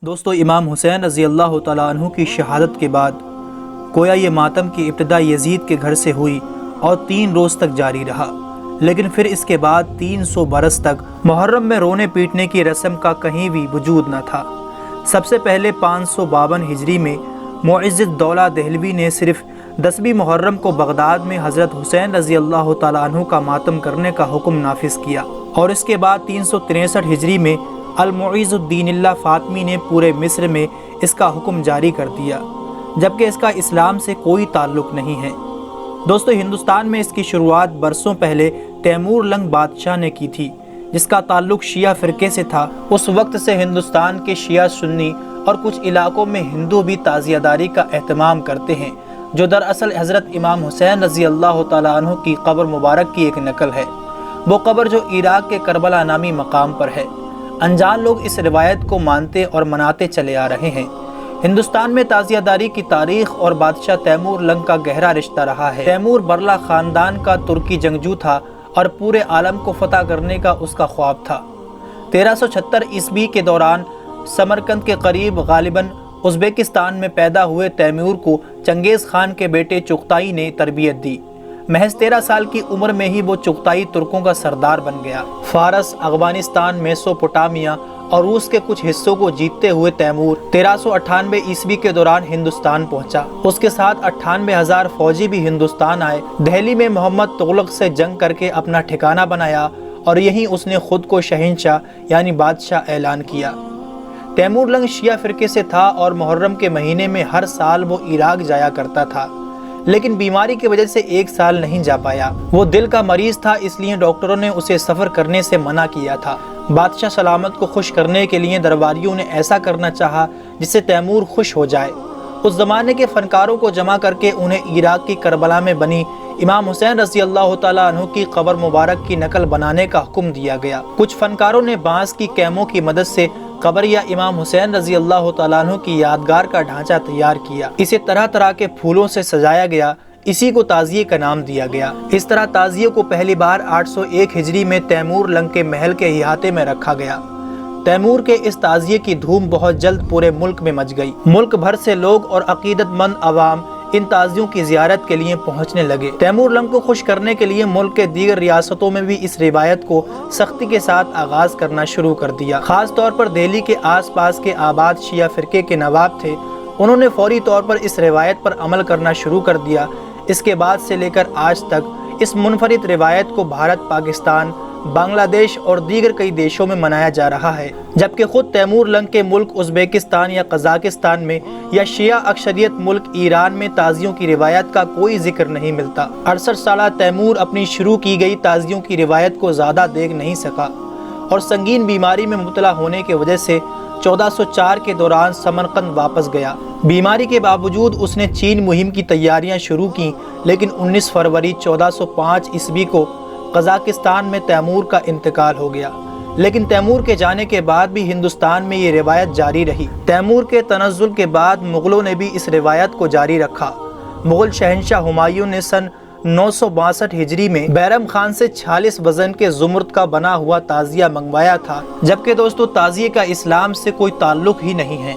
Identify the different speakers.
Speaker 1: دوستو امام حسین رضی اللہ تعالیٰ عنہ کی شہادت کے بعد گویا یہ ماتم کی ابتدا یزید کے گھر سے ہوئی اور 3 روز تک جاری رہا، لیکن پھر اس کے بعد 300 برس تک محرم میں رونے پیٹنے کی رسم کا کہیں بھی وجود نہ تھا۔ سب سے پہلے 552 ہجری میں معز الدولہ دہلوی نے صرف 10ویں محرم کو بغداد میں حضرت حسین رضی اللہ تعالیٰ عنہ کا ماتم کرنے کا حکم نافذ کیا، اور اس کے بعد 363 ہجری میں المعز الدین اللہ فاطمی نے پورے مصر میں اس کا حکم جاری کر دیا، جبکہ اس کا اسلام سے کوئی تعلق نہیں ہے۔ دوستو ہندوستان میں اس کی شروعات برسوں پہلے تیمور لنگ بادشاہ نے کی تھی، جس کا تعلق شیعہ فرقے سے تھا۔ اس وقت سے ہندوستان کے شیعہ سنی اور کچھ علاقوں میں ہندو بھی تعزیہ داری کا اہتمام کرتے ہیں، جو دراصل حضرت امام حسین رضی اللہ تعالیٰ عنہ کی قبر مبارک کی ایک نقل ہے۔ وہ قبر جو عراق کے کربلا نامی مقام پر ہے۔ انجان لوگ اس روایت کو مانتے اور مناتے چلے آ رہے ہیں۔ ہندوستان میں تعزیہ داری کی تاریخ اور بادشاہ تیمور لنگ کا گہرا رشتہ رہا ہے۔ تیمور برلا خاندان کا ترکی جنگجو تھا اور پورے عالم کو فتح کرنے کا اس کا خواب تھا۔ 1376 عیسوی کے دوران سمرقند کے قریب غالباً ازبکستان میں پیدا ہوئے تیمور کو چنگیز خان کے بیٹے چغتائی نے تربیت دی۔ محض 13 سال کی عمر میں ہی وہ چغتائی ترکوں کا سردار بن گیا۔ فارس، افغانستان، میسوپوٹامیہ اور روس کے کچھ حصوں کو جیتتے ہوئے تیمور 1398 عیسوی کے دوران ہندوستان پہنچا۔ اس کے ساتھ 98,000 فوجی بھی ہندوستان آئے۔ دہلی میں محمد تغلق سے جنگ کر کے اپنا ٹھکانہ بنایا اور یہیں اس نے خود کو شہنشاہ یعنی بادشاہ اعلان کیا۔ تیمور لنگ شیعہ فرقے سے تھا اور محرم کے مہینے میں ہر سال وہ عراق جایا کرتا تھا، لیکن بیماری کی وجہ سے 1 سال نہیں جا پایا۔ وہ دل کا مریض تھا، اس لیے ڈاکٹروں نے اسے سفر کرنے سے منع کیا تھا۔ بادشاہ سلامت کو خوش کرنے کے لیے درباریوں نے ایسا کرنا چاہا جس سے تیمور خوش ہو جائے۔ اس زمانے کے فنکاروں کو جمع کر کے انہیں عراق کی کربلا میں بنی امام حسین رضی اللہ تعالیٰ عنہ کی قبر مبارک کی نقل بنانے کا حکم دیا گیا۔ کچھ فنکاروں نے بانس کی کیموں کی مدد سے قبر یا امام حسین رضی اللہ تعالیٰ عنہ کی یادگار کا ڈھانچہ تیار کیا۔ اسے طرح طرح کے پھولوں سے سجایا گیا، اسی کو تعزیے کا نام دیا گیا۔ اس طرح تعزیے کو پہلی بار 801 ہجری میں تیمور لنگ کے محل کے احاطے میں رکھا گیا۔ تیمور کے اس تعزیے کی دھوم بہت جلد پورے ملک میں مچ گئی۔ ملک بھر سے لوگ اور عقیدت مند عوام ان تعزیوں کی زیارت کے لیے پہنچنے لگے۔ تیمور لنگ کو خوش کرنے کے لیے ملک کے دیگر ریاستوں میں بھی اس روایت کو سختی کے ساتھ آغاز کرنا شروع کر دیا۔ خاص طور پر دہلی کے آس پاس کے آباد شیعہ فرقے کے نواب تھے، انہوں نے فوری طور پر اس روایت پر عمل کرنا شروع کر دیا۔ اس کے بعد سے لے کر آج تک اس منفرد روایت کو بھارت، پاکستان، بنگلہ دیش اور دیگر کئی دیشوں میں منایا جا رہا ہے، جبکہ خود تیمور لنگ کے ملک ازبکستان یا قزاقستان میں یا شیعہ اکثریت ملک ایران میں تعزیوں کی روایت کا کوئی ذکر نہیں ملتا۔ 68 سالہ تیمور اپنی شروع کی گئی تعزیوں کی روایت کو زیادہ دیکھ نہیں سکا اور سنگین بیماری میں مبتلا ہونے کی وجہ سے 1404 کے دوران سمرقند واپس گیا۔ بیماری کے باوجود اس نے چین مہم کی تیاریاں شروع کیں، لیکن 19 فروری 1405 عیسوی کو قزاقستان میں تیمور کا انتقال ہو گیا۔ لیکن تیمور کے جانے کے بعد بھی ہندوستان میں یہ روایت جاری رہی۔ تیمور کے تنزل کے بعد مغلوں نے بھی اس روایت کو جاری رکھا۔ مغل شہنشاہ ہمایوں نے سن 962 ہجری میں بیرم خان سے 46 وزن کے زمرد کا بنا ہوا تعزیہ منگوایا تھا، جبکہ دوستو تعزیے کا اسلام سے کوئی تعلق ہی نہیں ہے۔